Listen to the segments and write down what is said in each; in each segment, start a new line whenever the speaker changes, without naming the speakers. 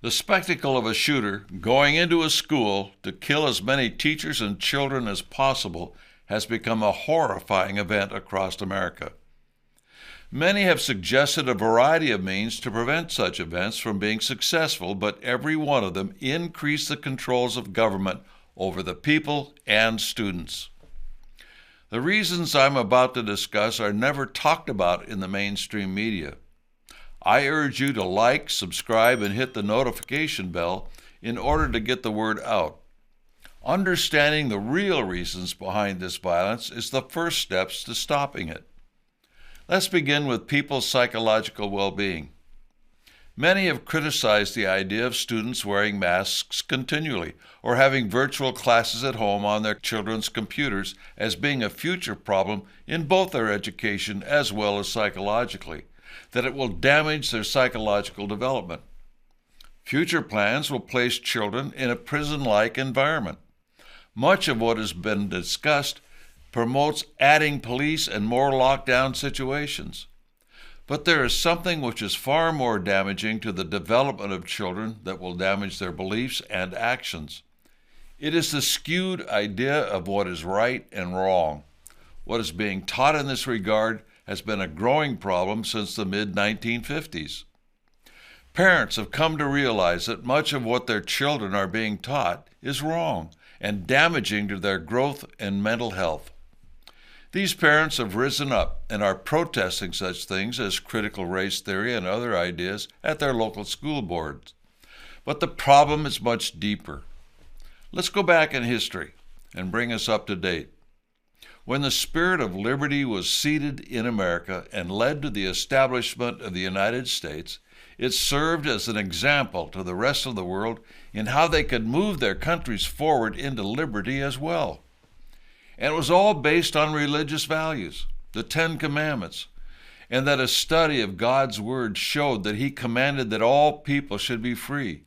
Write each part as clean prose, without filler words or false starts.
The spectacle of a shooter going into a school to kill as many teachers and children as possible has become a horrifying event across America. Many have suggested a variety of means to prevent such events from being successful, but every one of them increase the controls of government over the people and students. The reasons I'm about to discuss are never talked about in the mainstream media. I urge you to like, subscribe, and hit the notification bell in order to get the word out. Understanding the real reasons behind this violence is the first steps to stopping it. Let's begin with people's psychological well-being. Many have criticized the idea of students wearing masks continually or having virtual classes at home on their children's computers as being a future problem in both their education as well as psychologically, that it will damage their psychological development. Future plans will place children in a prison-like environment. Much of what has been discussed promotes adding police and more lockdown situations. But there is something which is far more damaging to the development of children that will damage their beliefs and actions. It is the skewed idea of what is right and wrong. What is being taught in this regard has been a growing problem since the mid-1950s. Parents have come to realize that much of what their children are being taught is wrong and damaging to their growth and mental health. These parents have risen up and are protesting such things as critical race theory and other ideas at their local school boards. But the problem is much deeper. Let's go back in history and bring us up to date. When the spirit of liberty was seeded in America and led to the establishment of the United States, it served as an example to the rest of the world in how they could move their countries forward into liberty as well. And it was all based on religious values, the Ten Commandments, and that a study of God's Word showed that He commanded that all people should be free.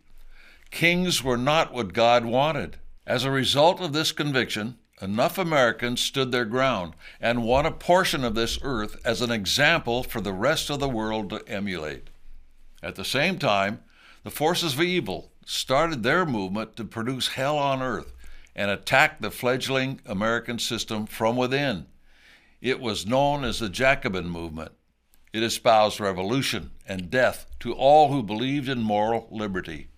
Kings were not what God wanted. As a result of this conviction, enough Americans stood their ground and won a portion of this earth as an example for the rest of the world to emulate. At the same time, the forces of evil started their movement to produce hell on earth and attack the fledgling American system from within. It was known as the Jacobin movement. It espoused revolution and death to all who believed in moral liberty.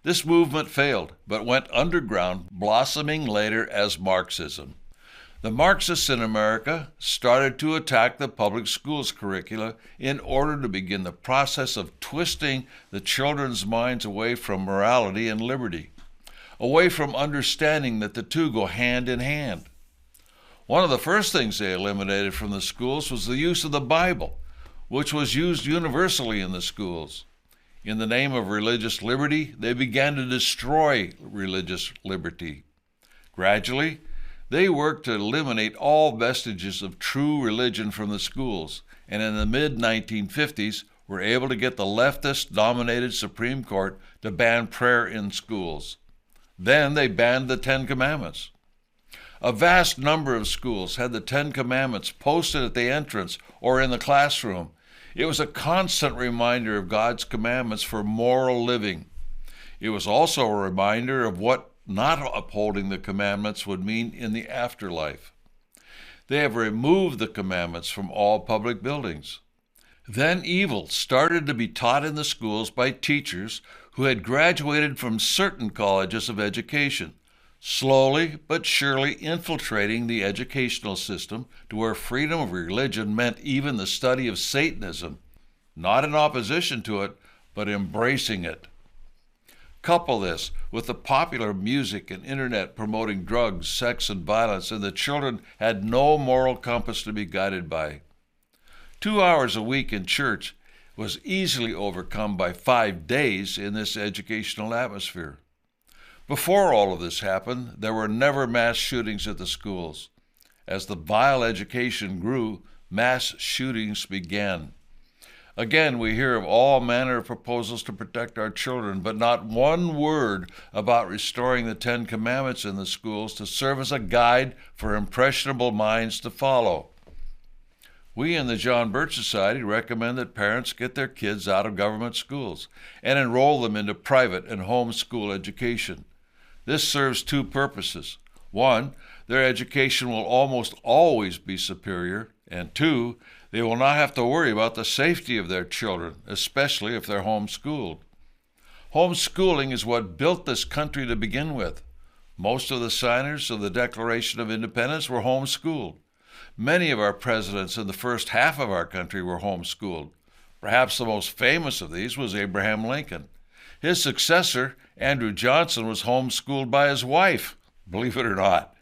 This movement failed, but went underground, blossoming later as Marxism. The Marxists in America started to attack the public schools curricula in order to begin the process of twisting the children's minds away from morality and liberty, away from understanding that the two go hand in hand. One of the first things they eliminated from the schools was the use of the Bible, which was used universally in the schools. In the name of religious liberty, they began to destroy religious liberty. Gradually, they worked to eliminate all vestiges of true religion from the schools, and in the mid-1950s were able to get the leftist-dominated Supreme Court to ban prayer in schools. Then they banned the Ten Commandments. A vast number of schools had the Ten Commandments posted at the entrance or in the classroom. It was a constant reminder of God's commandments for moral living. It was also a reminder of what not upholding the commandments would mean in the afterlife. They have removed the commandments from all public buildings. Then evil started to be taught in the schools by teachers who had graduated from certain colleges of education, slowly but surely infiltrating the educational system to where freedom of religion meant even the study of Satanism, not in opposition to it, but embracing it. Couple this with the popular music and internet promoting drugs, sex, and violence, and the children had no moral compass to be guided by. 2 hours a week in church was easily overcome by 5 days in this educational atmosphere. Before all of this happened, there were never mass shootings at the schools. As the vile education grew, mass shootings began. Again, we hear of all manner of proposals to protect our children, but not one word about restoring the Ten Commandments in the schools to serve as a guide for impressionable minds to follow. We in the John Birch Society recommend that parents get their kids out of government schools and enroll them into private and homeschool education. This serves two purposes. One, their education will almost always be superior, and two, they will not have to worry about the safety of their children, especially if they're homeschooled. Homeschooling is what built this country to begin with. Most of the signers of the Declaration of Independence were homeschooled. Many of our presidents in the first half of our country were homeschooled. Perhaps the most famous of these was Abraham Lincoln. His successor, Andrew Johnson, was homeschooled by his wife, believe it or not.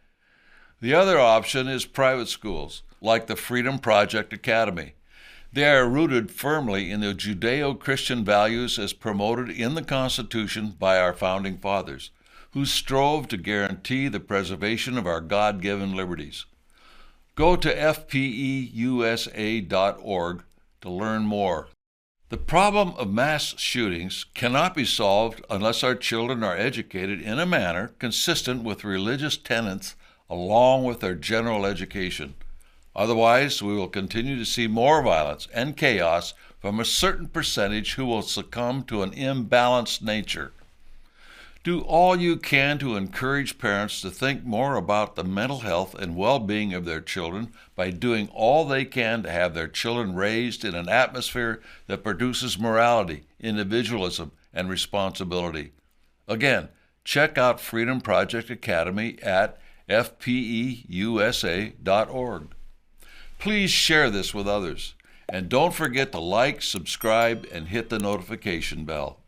The other option is private schools, like the Freedom Project Academy. They are rooted firmly in the Judeo-Christian values as promoted in the Constitution by our founding fathers, who strove to guarantee the preservation of our God-given liberties. Go to fpeusa.org to learn more. The problem of mass shootings cannot be solved unless our children are educated in a manner consistent with religious tenets along with their general education. Otherwise, we will continue to see more violence and chaos from a certain percentage who will succumb to an imbalanced nature. Do all you can to encourage parents to think more about the mental health and well-being of their children by doing all they can to have their children raised in an atmosphere that produces morality, individualism, and responsibility. Again, check out Freedom Project Academy at fpeusa.org. Please share this with others, and don't forget to like, subscribe, and hit the notification bell.